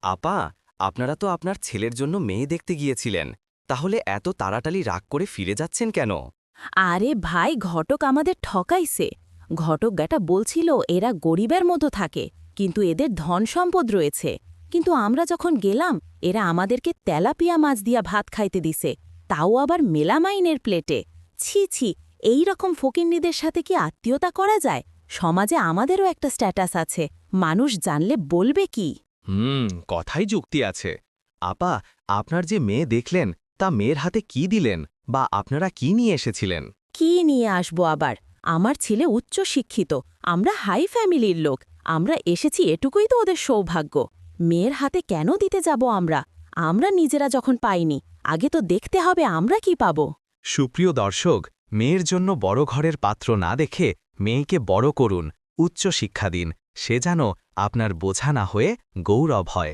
আপা, আপনারা তো আপনার ছেলের জন্য মেয়ে দেখতে গিয়েছিলেন, তাহলে এত তাড়াতাড়ি রাগ করে ফিরে যাচ্ছেন কেন? আরে ভাই, ঘটক আমাদের ঠকাইছে। ঘটক গাটা বলছিল এরা গরিবের মতো থাকে, কিন্তু এদের ধন সম্পদ রয়েছে। কিন্তু আমরা যখন গেলাম, এরা আমাদেরকে তেলাপিয়া মাছ দিয়া ভাত খাইতে দিছে, তাও আবার মেলামাইনের প্লেটে। ছি ছি, এই রকম ফকিন্নিদের সাথে কি আত্মীয়তা করা যায়? সমাজে আমাদেরও একটা স্ট্যাটাস আছে, মানুষ জানলে বলবে কি? কথাই যুক্তি আছে। আপা, আপনার যে মেয়ে দেখলেন তা মেয়ের হাতে কি দিলেন, বা আপনারা কি নিয়ে এসেছিলেন? কি নিয়ে আসবো আবার? আমার ছেলে উচ্চ শিক্ষিত, আমরা হাই ফ্যামিলির লোক। আমরা এসেছি, এটুকুই তো ওদের সৌভাগ্য। মেয়ের হাতে কেন দিতে যাব আমরা? আমরা নিজেরা যখন পাইনি, আগে তো দেখতে হবে আমরা কি পাবো। সুপ্রিয় দর্শক, মেয়ের জন্য বড় ঘরের পাত্র না দেখে মেয়েকে বড় করুন, উচ্চ শিক্ষা দিন, সে যেন আপনার বোঝা না হয়ে গৌরব হয়।